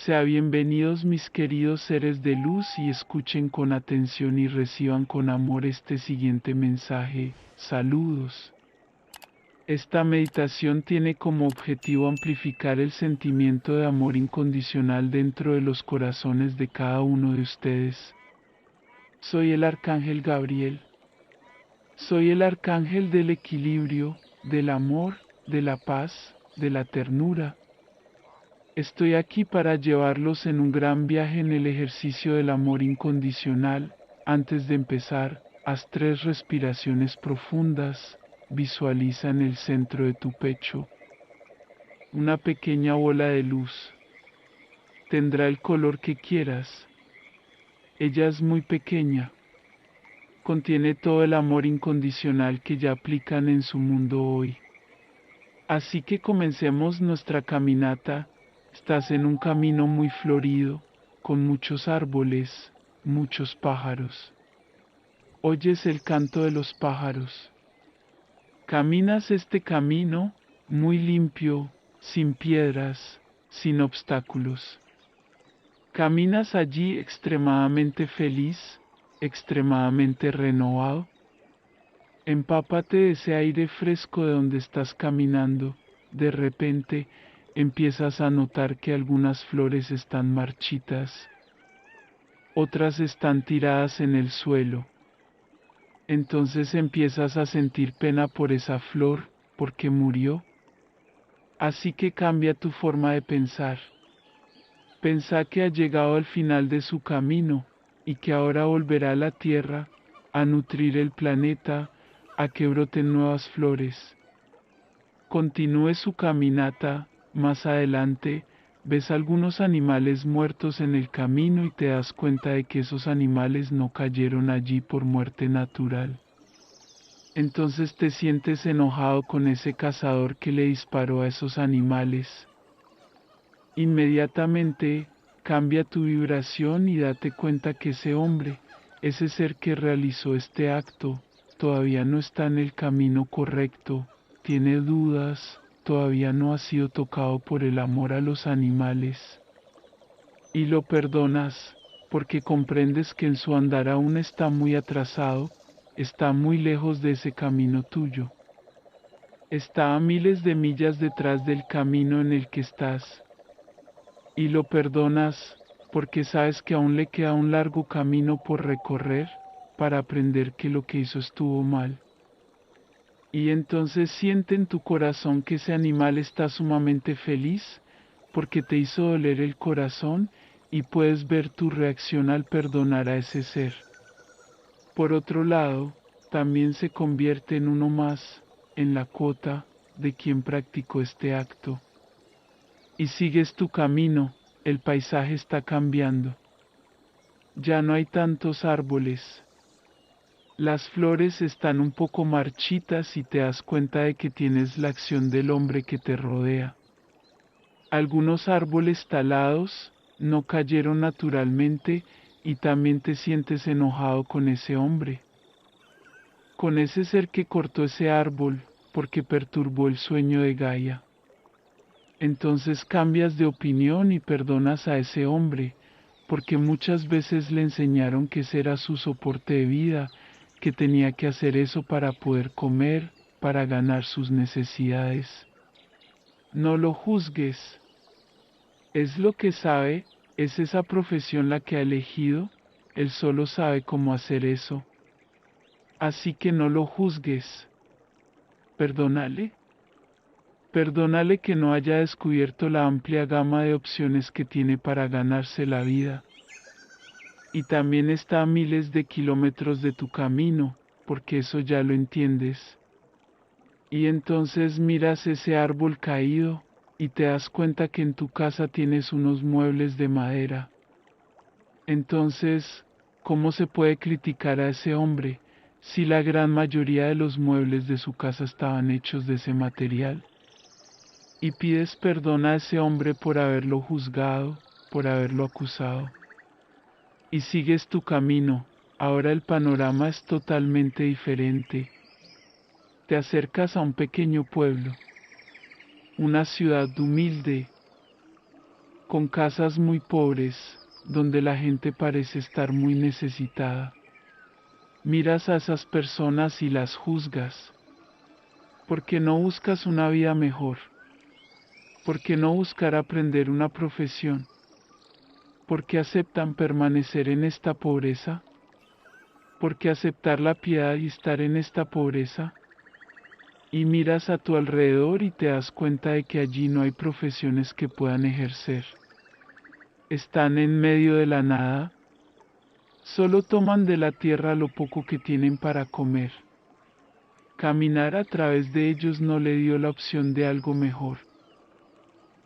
Sean bienvenidos mis queridos seres de luz y escuchen con atención y reciban con amor este siguiente mensaje. Saludos. Esta meditación tiene como objetivo amplificar el sentimiento de amor incondicional dentro de los corazones de cada uno de ustedes. Soy el Arcángel Gabriel. Soy el Arcángel del equilibrio, del amor, de la paz, de la ternura. Estoy aquí para llevarlos en un gran viaje en el ejercicio del amor incondicional. Antes de empezar, haz 3 respiraciones profundas. Visualiza en el centro de tu pecho una pequeña bola de luz. Tendrá el color que quieras. Ella es muy pequeña. Contiene todo el amor incondicional que ya aplican en su mundo hoy. Así que comencemos nuestra caminata. Estás en un camino muy florido, con muchos árboles, muchos pájaros. Oyes el canto de los pájaros. Caminas este camino muy limpio, sin piedras, sin obstáculos. Caminas allí extremadamente feliz, extremadamente renovado. Empápate de ese aire fresco de donde estás caminando. De repente empiezas a notar que algunas flores están marchitas, otras están tiradas en el suelo. Entonces empiezas a sentir pena por esa flor, porque murió. Así que cambia tu forma de pensar. Pensá que ha llegado al final de su camino y que ahora volverá a la tierra a nutrir el planeta, a que broten nuevas flores. Continúe su caminata. Más adelante ves algunos animales muertos en el camino y te das cuenta de que esos animales no cayeron allí por muerte natural. Entonces te sientes enojado con ese cazador que le disparó a esos animales. Inmediatamente cambia tu vibración y date cuenta que ese hombre, ese ser que realizó este acto, todavía no está en el camino correcto, tiene dudas, todavía no ha sido tocado por el amor a los animales. Y lo perdonas, porque comprendes que en su andar aún está muy atrasado, está muy lejos de ese camino tuyo. Está a miles de millas detrás del camino en el que estás. Y lo perdonas porque sabes que aún le queda un largo camino por recorrer para aprender que lo que hizo estuvo mal. Y entonces siente en tu corazón que ese animal está sumamente feliz porque te hizo doler el corazón y puedes ver tu reacción al perdonar a ese ser. Por otro lado, también se convierte en uno más, en la cuota de quien practicó este acto. Y sigues tu camino, el paisaje está cambiando. Ya no hay tantos árboles. Las flores están un poco marchitas y te das cuenta de que tienes la acción del hombre que te rodea. Algunos árboles talados no cayeron naturalmente y también te sientes enojado con ese hombre, con ese ser que cortó ese árbol porque perturbó el sueño de Gaia. Entonces cambias de opinión y perdonas a ese hombre, porque muchas veces le enseñaron que ese era su soporte de vida, que tenía que hacer eso para poder comer, para ganar sus necesidades. No lo juzgues. Es lo que sabe, es esa profesión la que ha elegido, él solo sabe cómo hacer eso. Así que no lo juzgues. Perdónale. Perdónale que no haya descubierto la amplia gama de opciones que tiene para ganarse la vida. Y también está a miles de kilómetros de tu camino, porque eso ya lo entiendes. Y entonces miras ese árbol caído y te das cuenta que en tu casa tienes unos muebles de madera. Entonces, ¿cómo se puede criticar a ese hombre si la gran mayoría de los muebles de su casa estaban hechos de ese material? Y pides perdón a ese hombre por haberlo juzgado, por haberlo acusado. Y sigues tu camino. Ahora el panorama es totalmente diferente. Te acercas a un pequeño pueblo, una ciudad humilde, con casas muy pobres, donde la gente parece estar muy necesitada. Miras a esas personas y las juzgas. ¿Por qué no buscas una vida mejor? ¿Por qué no buscar aprender una profesión? ¿Por qué aceptan permanecer en esta pobreza? ¿Por qué aceptar la piedad y estar en esta pobreza? Y miras a tu alrededor y te das cuenta de que allí no hay profesiones que puedan ejercer. Están en medio de la nada, solo toman de la tierra lo poco que tienen para comer. Caminar a través de ellos no le dio la opción de algo mejor.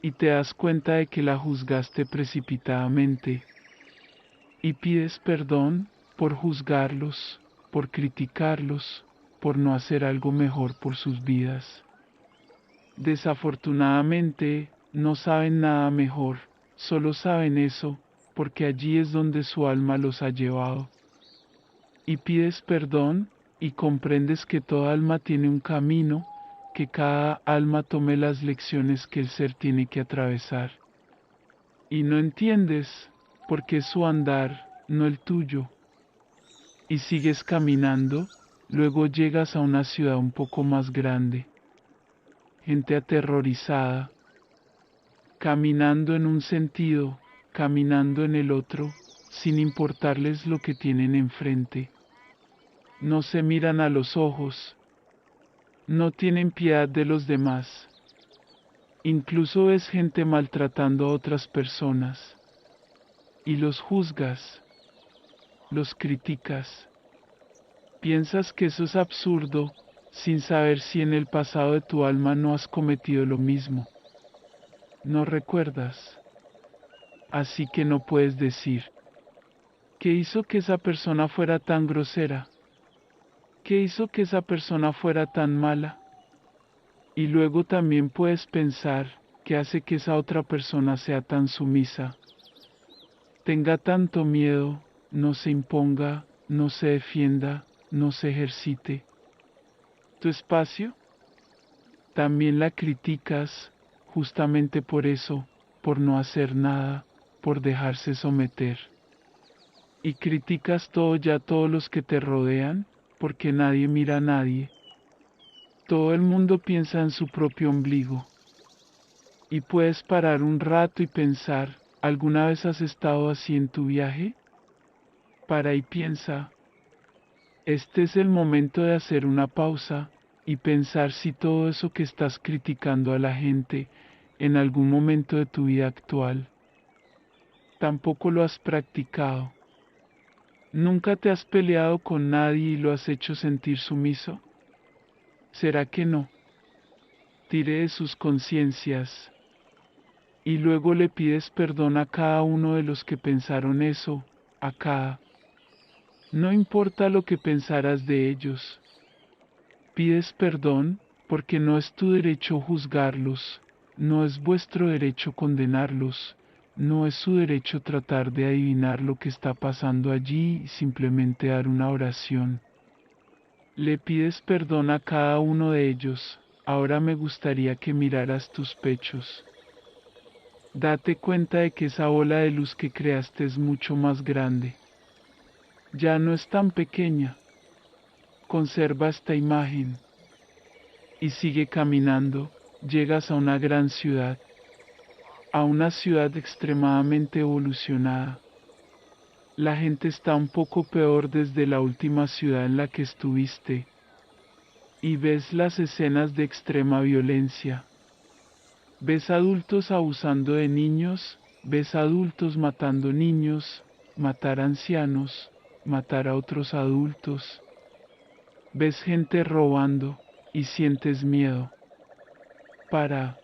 Y te das cuenta de que la juzgaste precipitadamente. Y pides perdón por juzgarlos, por criticarlos, por no hacer algo mejor por sus vidas. Desafortunadamente, no saben nada mejor, solo saben eso, porque allí es donde su alma los ha llevado. Y pides perdón y comprendes que toda alma tiene un camino, que cada alma tome las lecciones que el ser tiene que atravesar. Y no entiendes porque es su andar, no el tuyo. Y sigues caminando, luego llegas a una ciudad un poco más grande. Gente aterrorizada, caminando en un sentido, caminando en el otro, sin importarles lo que tienen enfrente. No se miran a los ojos, no tienen piedad de los demás. Incluso ves gente maltratando a otras personas. Y los juzgas, los criticas. Piensas que eso es absurdo, sin saber si en el pasado de tu alma no has cometido lo mismo. No recuerdas, así que no puedes decir. ¿Qué hizo que esa persona fuera tan grosera? ¿Qué hizo que esa persona fuera tan mala? Y luego también puedes pensar qué hace que esa otra persona sea tan sumisa, tenga tanto miedo, no se imponga, no se defienda, no se ejercite. ¿Tu espacio? También la criticas justamente por eso, por no hacer nada, por dejarse someter. Y criticas todo ya todos los que te rodean, porque nadie mira a nadie. Todo el mundo piensa en su propio ombligo. Y puedes parar un rato y pensar, ¿alguna vez has estado así en tu viaje? Para y piensa, este es el momento de hacer una pausa y pensar si todo eso que estás criticando a la gente en algún momento de tu vida actual, tampoco lo has practicado. ¿Nunca te has peleado con nadie y lo has hecho sentir sumiso? ¿Será que no? Tire de sus conciencias y luego le pides perdón a cada uno de los que pensaron eso, a cada. No importa lo que pensaras de ellos. Pides perdón porque no es tu derecho juzgarlos, no es vuestro derecho condenarlos, no es su derecho tratar de adivinar lo que está pasando allí y simplemente dar una oración. Le pides perdón a cada uno de ellos. Ahora me gustaría que miraras tus pechos. Date cuenta de que esa bola de luz que creaste es mucho más grande. Ya no es tan pequeña. Conserva esta imagen. Y sigue caminando. Llegas a una gran ciudad. A una ciudad extremadamente evolucionada. La gente está un poco peor desde la última ciudad en la que estuviste. Y ves las escenas de extrema violencia. Ves adultos abusando de niños, ves adultos matando niños, matar ancianos, matar a otros adultos. Ves gente robando y sientes miedo. Para.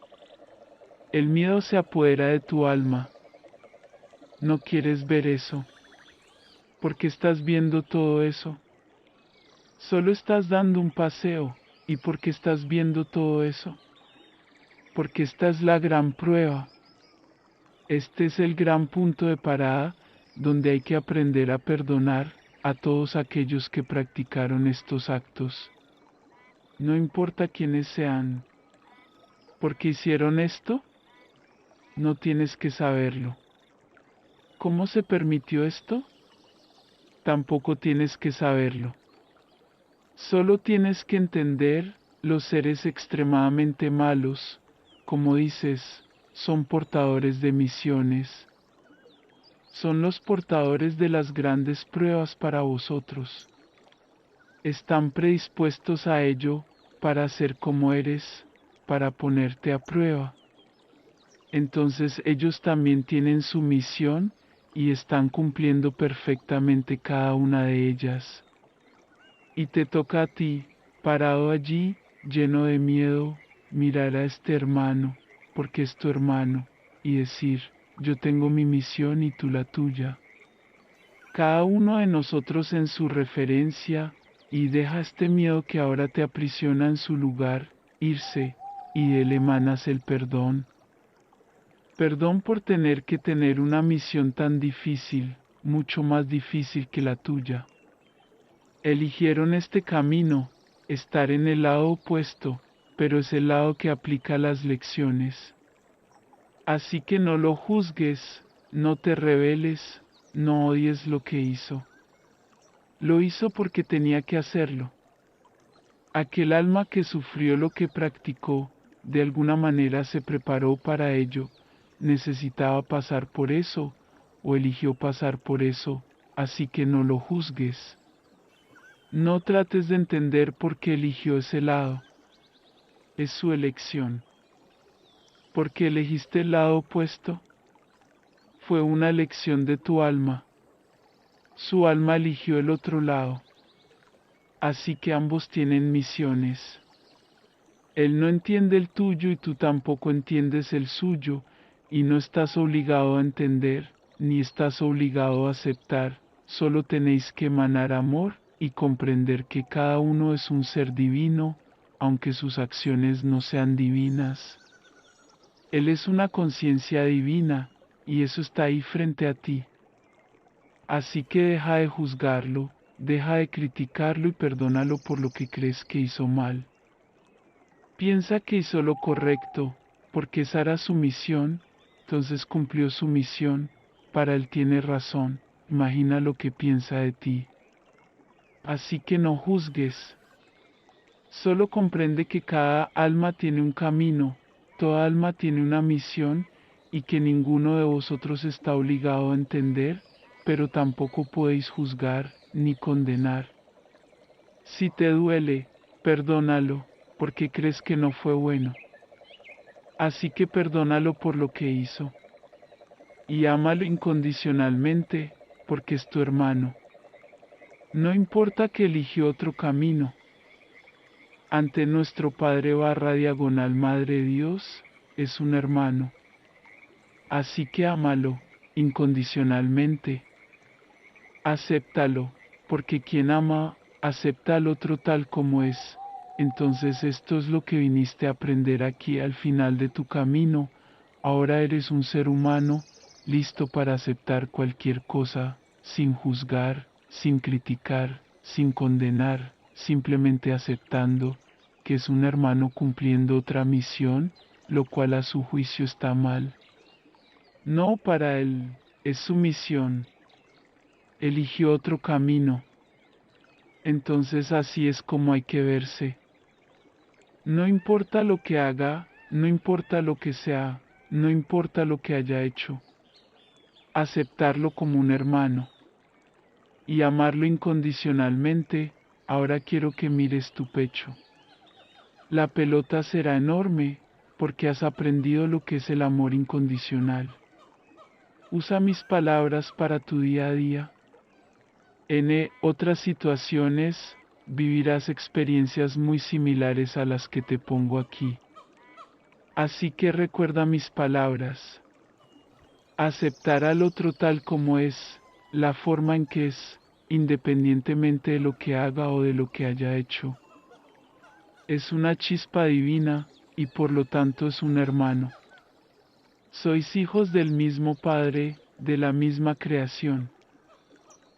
El miedo se apodera de tu alma. No quieres ver eso. ¿Por qué estás viendo todo eso? Solo estás dando un paseo. ¿Y por qué estás viendo todo eso? Porque esta es la gran prueba. Este es el gran punto de parada donde hay que aprender a perdonar a todos aquellos que practicaron estos actos. No importa quiénes sean. ¿Por qué hicieron esto? no tienes que saberlo. ¿Cómo se permitió esto? Tampoco tienes que saberlo. Solo tienes que entender, los seres extremadamente malos, como dices, son portadores de misiones. Son los portadores de las grandes pruebas para vosotros. Están predispuestos a ello para ser como eres, para ponerte a prueba. Entonces ellos también tienen su misión y están cumpliendo perfectamente cada una de ellas. Y te toca a ti, parado allí, lleno de miedo, mirar a este hermano, porque es tu hermano, y decir, yo tengo mi misión y tú la tuya. Cada uno de nosotros en su referencia, y deja este miedo que ahora te aprisiona en su lugar, irse, y de él emanas el perdón. Perdón por tener que tener una misión tan difícil, mucho más difícil que la tuya. Eligieron este camino, estar en el lado opuesto, pero es el lado que aplica las lecciones. Así que no lo juzgues, no te rebeles, no odies lo que hizo. Lo hizo porque tenía que hacerlo. Aquel alma que sufrió lo que practicó, de alguna manera se preparó para ello, necesitaba pasar por eso, o eligió pasar por eso, así que no lo juzgues. No trates de entender por qué eligió ese lado. Es su elección. ¿Por qué elegiste el lado opuesto? Fue una elección de tu alma. Su alma eligió el otro lado. Así que ambos tienen misiones. Él no entiende el tuyo y tú tampoco entiendes el suyo, y no estás obligado a entender, ni estás obligado a aceptar, solo tenéis que emanar amor y comprender que cada uno es un ser divino, aunque sus acciones no sean divinas. Él es una conciencia divina, y eso está ahí frente a ti. Así que deja de juzgarlo, deja de criticarlo y perdónalo por lo que crees que hizo mal. Piensa que hizo lo correcto, porque esa era su misión, entonces cumplió su misión, para él tiene razón, imagina lo que piensa de ti. Así que no juzgues, solo comprende que cada alma tiene un camino, toda alma tiene una misión y que ninguno de vosotros está obligado a entender, pero tampoco podéis juzgar ni condenar. Si te duele, perdónalo, porque crees que no fue bueno. Así que perdónalo por lo que hizo. Y ámalo incondicionalmente, porque es tu hermano. No importa que eligió otro camino. Ante nuestro Padre barra diagonal Madre Dios, es un hermano. Así que ámalo incondicionalmente. Acéptalo, porque quien ama, acepta al otro tal como es. Entonces esto es lo que viniste a aprender aquí al final de tu camino. Ahora eres un ser humano, listo para aceptar cualquier cosa, sin juzgar, sin criticar, sin condenar, simplemente aceptando que es un hermano cumpliendo otra misión, lo cual a su juicio está mal. No para él, es su misión. Eligió otro camino. Entonces así es como hay que verse. No importa lo que haga, no importa lo que sea, no importa lo que haya hecho. Aceptarlo como un hermano y amarlo incondicionalmente. Ahora quiero que mires tu pecho. La pelota será enorme porque has aprendido lo que es el amor incondicional. Usa mis palabras para tu día a día. En otras situaciones vivirás experiencias muy similares a las que te pongo aquí. Así que recuerda mis palabras. Aceptar al otro tal como es, la forma en que es, independientemente de lo que haga o de lo que haya hecho. Es una chispa divina y por lo tanto es un hermano. Sois hijos del mismo Padre, de la misma creación.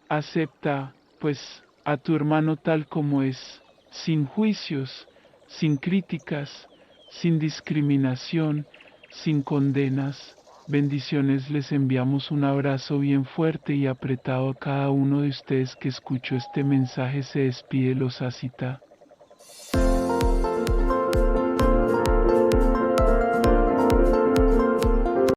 Acepta, pues, a tu hermano tal como es, sin juicios, sin críticas, sin discriminación, sin condenas, Bendiciones, les enviamos un abrazo bien fuerte y apretado a cada uno de ustedes que escuchó este mensaje. Se despide los Asita.